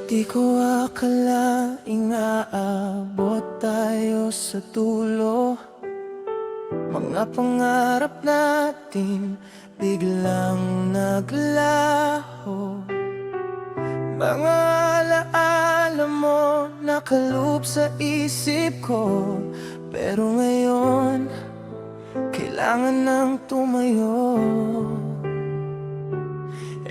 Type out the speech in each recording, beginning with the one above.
Di ko akalaing aabot tayo sa dulo. Mga pangarap natin biglang naglaho. Mga alaala mo nakaloop sa isip ko, pero ngayon kailangan nang tumayo.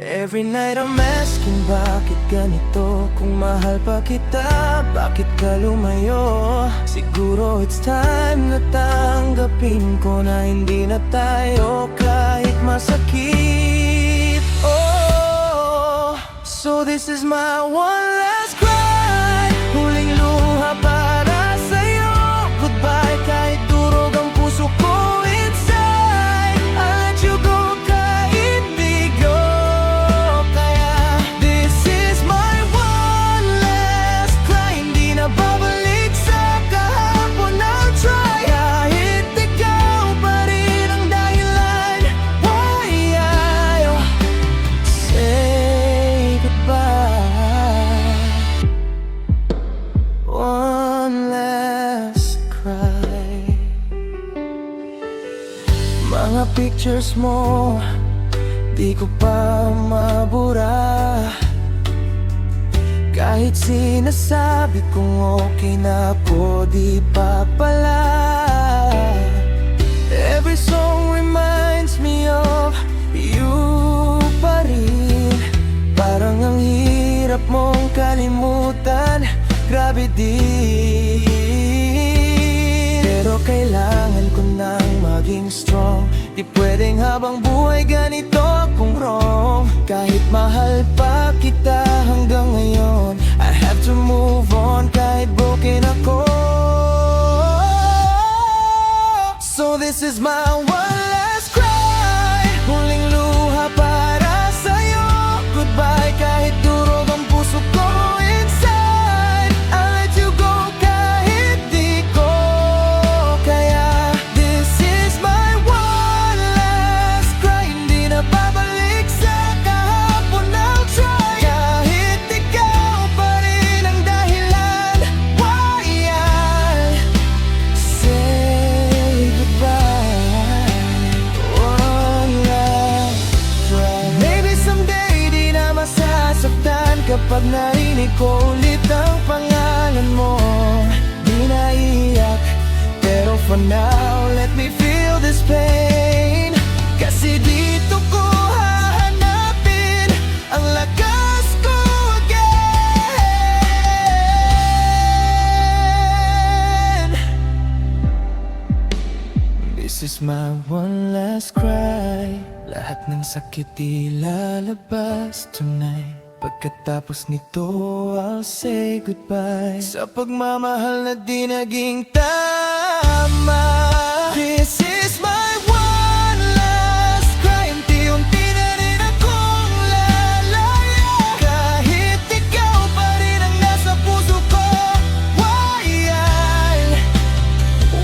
Every night I'm asking, bakit ganito? Kung mahal pa kita, bakit ka lumayo? Siguro it's time na tanggapin ko na hindi na tayo kahit masakit. Oh, so this is my one last cry. Huling luha para sa'yo. Goodbye kahit durog ang puso ko inside. I let you go kahit bigo. Kaya this is my one last cry. Hindi na babalik sa kahapon. I'll try. Kahit ikaw pa rin ang dahilan why I'll say goodbye. One last cry. Mga pictures mo di ko pa mabura. Kahit sinasabi kong okay na ako, di pa pala. Every song reminds me of you pa rin. Parang ang hirap mong kalimutan, grabe din. Pero kailangan ko nang maging strong. Di pwedeng habang buhay ganito akong wrong. Kahit mahal pa kita hanggang ngayon, I have to move on kahit broken ako. So this is my one last cry. Huling luha para sa'yo. Goodbye kahit durog ang puso ko inside. I let you go kahit di ko kaya. This is my one last cry. Hindi na babalik sa kahapon. I'll try. Kahit ikaw pa rin ang dahilan why I say goodbye. One last try. Maybe someday di na masasaktan kapag narinig ko ulit ang pangalan mo. Di na iyak, pero for now let me feel this pain. Kasi dito ko hahanapin ang lakas ko again. This is my one last cry. Lahat ng sakit ilalabas tonight. Pagkatapos nito, I'll say goodbye sa pagmamahal na di naging tama. This is my one last cry. Unti-unti na rin akong lalaya. Kahit ikaw pa rin ang nasa puso ko, why I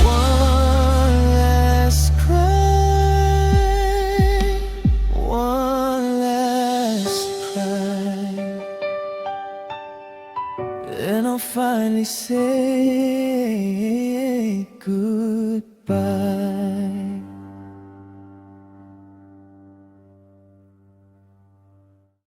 one last cry. One last cry. Then I'll finally say goodbye.